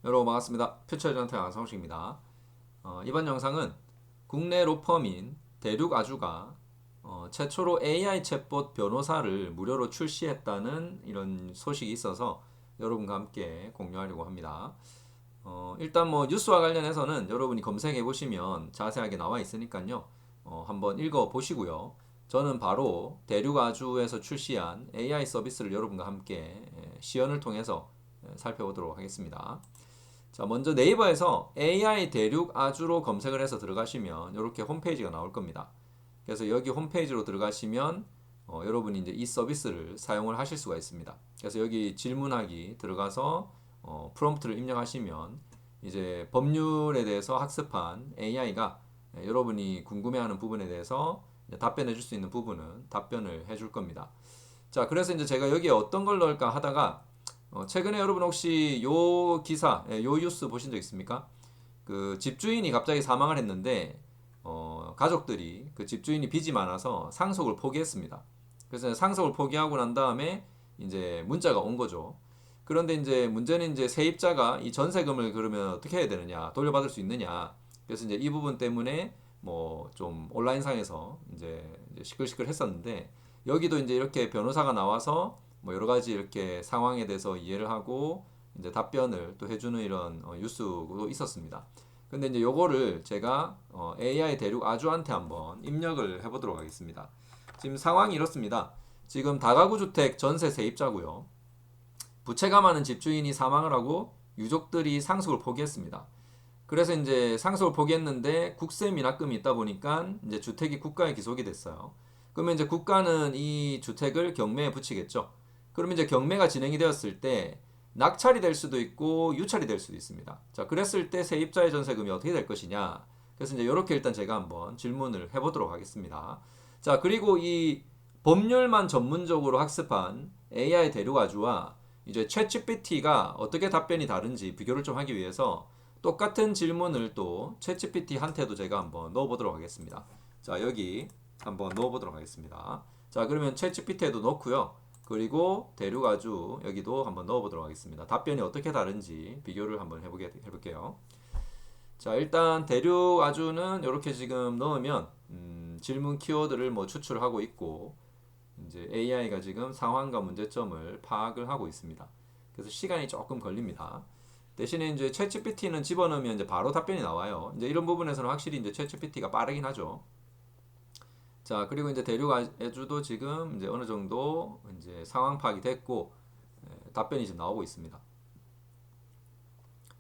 여러분 반갑습니다. 퓨처에전트 안성식입니다. 이번 영상은 국내 로펌인 대륙아주가 최초로 AI 챗봇 변호사를 무료로 출시했다는 이런 소식이 있어서 여러분과 함께 공유하려고 합니다. 일단 뭐 뉴스와 관련해서는 여러분이 검색해 보시면 자세하게 나와 있으니까요. 한번 읽어 보시고요. 저는 바로 대륙아주에서 출시한 AI 서비스를 여러분과 함께 시연을 통해서 살펴보도록 하겠습니다. 자, 먼저 네이버에서 AI 대륙 아주로 검색을 해서 들어가시면 이렇게 홈페이지가 나올 겁니다. 그래서 여기 홈페이지로 들어가시면 여러분이 이제 이 서비스를 사용을 하실 수가 있습니다. 그래서 여기 질문하기 들어가서 프롬프트를 입력하시면 이제 법률에 대해서 학습한 AI가 여러분이 궁금해하는 부분에 대해서 답변해 줄 수 있는 부분은 답변을 해줄 겁니다. 자, 그래서 이제 제가 여기에 어떤 걸 넣을까 하다가 최근에 여러분 혹시 요 기사, 요 뉴스 보신 적 있습니까? 그 집주인이 갑자기 사망을 했는데 가족들이 그 집주인이 빚이 많아서 상속을 포기했습니다. 그래서 상속을 포기하고 난 다음에 이제 문자가 온 거죠. 그런데 이제 문제는 이제 세입자가 이 전세금을 그러면 어떻게 해야 되느냐, 돌려받을 수 있느냐. 그래서 이제 이 부분 때문에 뭐 좀 온라인상에서 이제 시끌시끌 했었는데 여기도 이제 이렇게 변호사가 나와서 뭐 여러 가지 이렇게 상황에 대해서 이해를 하고 이제 답변을 또 해주는 이런 뉴스도 있었습니다. 근데 이제 요거를 제가 AI 대륙 아주한테 한번 입력을 해보도록 하겠습니다. 지금 상황이 이렇습니다. 지금 다가구 주택 전세 세입자고요. 부채가 많은 집주인이 사망을 하고 유족들이 상속을 포기했습니다. 그래서 이제 상속을 포기했는데 국세 미납금이 있다 보니까 이제 주택이 국가에 기속이 됐어요. 그러면 이제 국가는 이 주택을 경매에 붙이겠죠. 그러면 이제 경매가 진행이 되었을 때 낙찰이 될 수도 있고 유찰이 될 수도 있습니다. 자, 그랬을 때 세입자의 전세금이 어떻게 될 것이냐. 그래서 이제 이렇게 일단 제가 한번 질문을 해보도록 하겠습니다. 자, 그리고 이 법률만 전문적으로 학습한 AI 대륙아주와 이제 챗GPT가 어떻게 답변이 다른지 비교를 좀 하기 위해서 똑같은 질문을 또 챗GPT한테도 제가 한번 넣어보도록 하겠습니다. 자, 여기 한번 넣어보도록 하겠습니다. 자, 그러면 챗GPT에도 넣고요. 그리고 대륙아주 여기도 한번 넣어보도록 하겠습니다. 답변이 어떻게 다른지 비교를 한번 해볼게요. 자, 일단 대륙아주는 이렇게 지금 넣으면 질문 키워드를 뭐 추출하고 있고 이제 AI가 지금 상황과 문제점을 파악을 하고 있습니다. 그래서 시간이 조금 걸립니다. 대신에 이제 챗GPT는 집어넣으면 이제 바로 답변이 나와요. 이제 이런 부분에서는 확실히 이제 챗GPT가 빠르긴 하죠. 자, 그리고 이제 대륙아주도 지금 이제 어느 정도 이제 상황 파악이 됐고 답변이 지금 나오고 있습니다.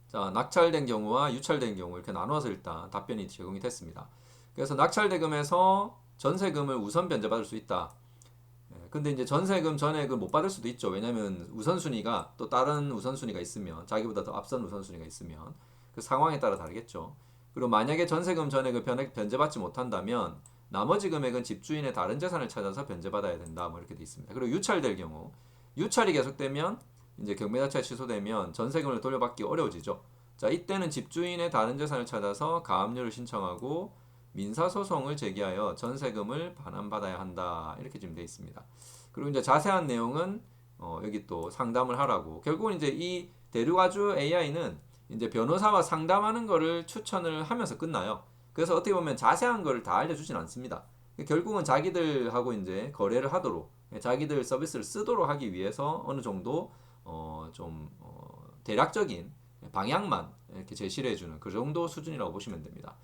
자, 낙찰된 경우와 유찰된 경우 이렇게 나눠서 일단 답변이 제공이 됐습니다. 그래서 낙찰대금에서 전세금을 우선 변제받을 수 있다. 근데 이제 전세금 전액을 못 받을 수도 있죠. 왜냐면 우선순위가 또 다른 우선순위가 있으면 자기보다 더 앞선 우선순위가 있으면 그 상황에 따라 다르겠죠. 그리고 만약에 전세금 전액을 변제받지 못한다면 나머지 금액은 집주인의 다른 재산을 찾아서 변제받아야 된다. 뭐 이렇게 돼 있습니다. 그리고 유찰될 경우 유찰이 계속되면 이제 경매자체가 취소되면 전세금을 돌려받기 어려워지죠. 자, 이때는 집주인의 다른 재산을 찾아서 가압류를 신청하고 민사소송을 제기하여 전세금을 반환받아야 한다. 이렇게 지금 되어 있습니다. 그리고 이제 자세한 내용은 여기 또 상담을 하라고. 결국은 이제 이 대륙아주 AI는 이제 변호사와 상담하는 거를 추천을 하면서 끝나요. 그래서 어떻게 보면 자세한 거를 다 알려주진 않습니다. 결국은 자기들하고 이제 거래를 하도록 자기들 서비스를 쓰도록 하기 위해서 어느 정도 좀 대략적인 방향만 이렇게 제시를 해주는 그 정도 수준이라고 보시면 됩니다.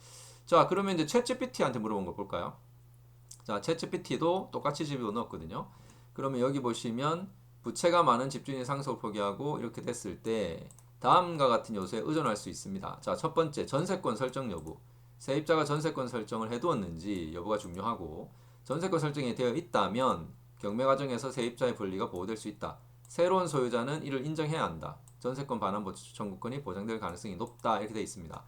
자, 그러면 이제 챗GPT한테 물어본 거 볼까요? 자, 챗GPT도 똑같이 집어넣었거든요. 그러면 여기 보시면 부채가 많은 집주인이 상속을 포기하고 이렇게 됐을 때 다음과 같은 요소에 의존할 수 있습니다. 자, 첫 번째 전세권 설정 여부. 세입자가 전세권 설정을 해두었는지 여부가 중요하고 전세권 설정이 되어 있다면 경매 과정에서 세입자의 권리가 보호될 수 있다. 새로운 소유자는 이를 인정해야 한다. 전세권 반환 청구권이 보장될 가능성이 높다. 이렇게 되어 있습니다.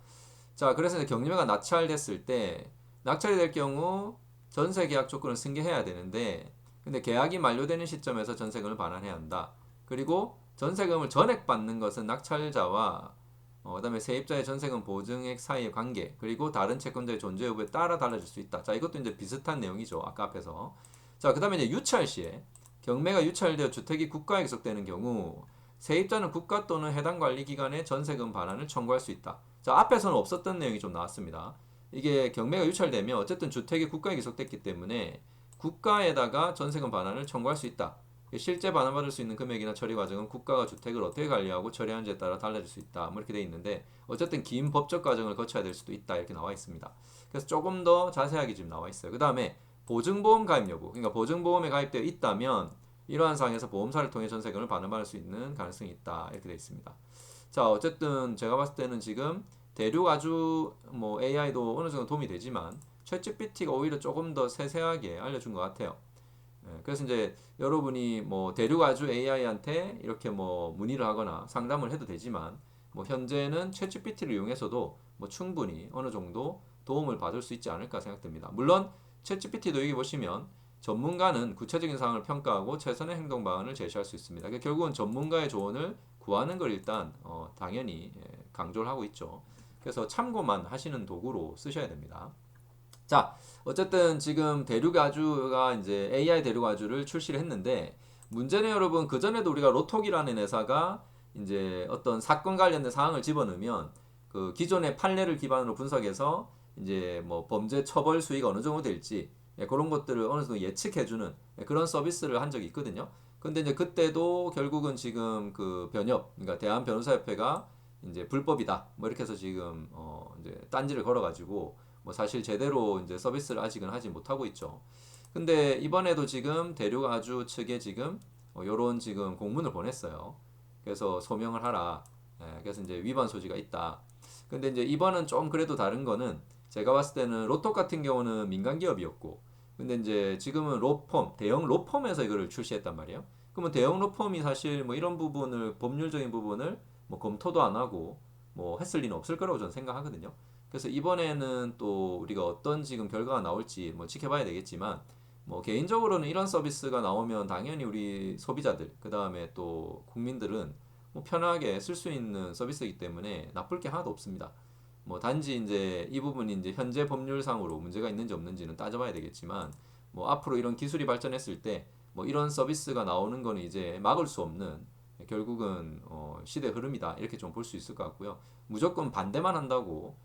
자, 그래서 이제 경매가 낙찰됐을 때 낙찰이 될 경우 전세 계약 조건을 승계해야 되는데 근데 계약이 만료되는 시점에서 전세금을 반환해야 한다. 그리고 전세금을 전액 받는 것은 낙찰자와 그다음에 세입자의 전세금 보증액 사이의 관계 그리고 다른 채권자의 존재 여부에 따라 달라질 수 있다. 자, 이것도 이제 비슷한 내용이죠. 아까 앞에서. 자, 그다음에 이제 유찰 시에 경매가 유찰되어 주택이 국가에 기속되는 경우 세입자는 국가 또는 해당 관리기관에 전세금 반환을 청구할 수 있다. 자, 앞에서는 없었던 내용이 좀 나왔습니다. 이게 경매가 유찰되면 어쨌든 주택이 국가에 귀속됐기 때문에 국가에다가 전세금 반환을 청구할 수 있다. 실제 반환받을 수 있는 금액이나 처리 과정은 국가가 주택을 어떻게 관리하고 처리하는지에 따라 달라질 수 있다. 뭐 이렇게 돼 있는데 어쨌든 긴 법적 과정을 거쳐야 될 수도 있다. 이렇게 나와 있습니다. 그래서 조금 더 자세하게 지금 나와 있어요. 그 다음에 보증보험 가입 여부. 그러니까 보증보험에 가입되어 있다면 이러한 상황에서 보험사를 통해 전세금을 반환받을 수 있는 가능성이 있다. 이렇게 되어 있습니다. 자, 어쨌든 제가 봤을 때는 지금 대륙 아주 뭐 AI도 어느 정도 도움이 되지만 챗GPT가 오히려 조금 더 세세하게 알려준 것 같아요. 그래서 이제 여러분이 뭐 대륙 아주 AI한테 이렇게 뭐 문의를 하거나 상담을 해도 되지만 뭐 현재는 챗GPT를 이용해서도 뭐 충분히 어느 정도 도움을 받을 수 있지 않을까 생각됩니다. 물론 챗GPT도 여기 보시면 전문가는 구체적인 사항을 평가하고 최선의 행동 방안을 제시할 수 있습니다. 그러니까 결국은 전문가의 조언을 구하는 걸 일단 당연히 강조를 하고 있죠. 그래서 참고만 하시는 도구로 쓰셔야 됩니다. 자, 어쨌든 지금 대륙아주가 이제 AI 대륙아주를 출시를 했는데 문제는 여러분 그전에도 우리가 로톡이라는 회사가 이제 어떤 사건 관련된 사항을 집어넣으면 그 기존의 판례를 기반으로 분석해서 이제 뭐 범죄 처벌 수위가 어느 정도 될지 그런 것들을 어느 정도 예측해주는 그런 서비스를 한 적이 있거든요. 근데 이제 그때도 결국은 지금 그 변협, 그러니까 대한변호사협회가 이제 불법이다. 뭐 이렇게 해서 지금 이제 딴지를 걸어가지고 뭐 사실 제대로 이제 서비스를 아직은 하지 못하고 있죠. 근데 이번에도 지금 대륙아주 측에 지금 요런 지금 공문을 보냈어요. 그래서 소명을 하라. 그래서 이제 위반 소지가 있다. 근데 이제 이번은 좀 그래도 다른 거는 제가 봤을 때는 로또 같은 경우는 민간 기업이었고 근데 이제 지금은 로펌, 대형 로펌에서 이거를 출시했단 말이에요. 그러면 대형 로펌이 사실 뭐 이런 부분을 법률적인 부분을 뭐 검토도 안 하고 뭐 했을 리는 없을 거라고 저는 생각하거든요. 그래서 이번에는 또 우리가 어떤 지금 결과가 나올지 뭐 지켜봐야 되겠지만 뭐 개인적으로는 이런 서비스가 나오면 당연히 우리 소비자들 그 다음에 또 국민들은 뭐 편하게 쓸 수 있는 서비스이기 때문에 나쁠 게 하나도 없습니다. 뭐 단지 이제 이 부분이 이제 현재 법률상으로 문제가 있는지 없는지는 따져봐야 되겠지만 뭐 앞으로 이런 기술이 발전했을 때 뭐 이런 서비스가 나오는 거는 이제 막을 수 없는 결국은 시대 흐름이다 이렇게 좀 볼 수 있을 것 같고요. 무조건 반대만 한다고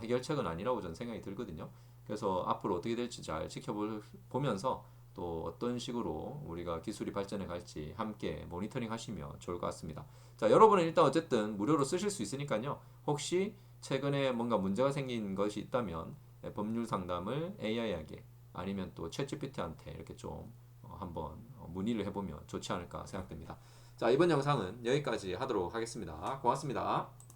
해결책은 아니라고 저는 생각이 들거든요. 그래서 앞으로 어떻게 될지 잘 지켜보면서 또 어떤 식으로 우리가 기술이 발전해 갈지 함께 모니터링 하시면 좋을 것 같습니다. 자, 여러분은 일단 어쨌든 무료로 쓰실 수 있으니까요. 혹시 최근에 뭔가 문제가 생긴 것이 있다면 법률 상담을 AI에게 아니면 또 챗GPT한테 이렇게 좀 한번 문의를 해보면 좋지 않을까 생각됩니다. 자, 이번 영상은 여기까지 하도록 하겠습니다. 고맙습니다.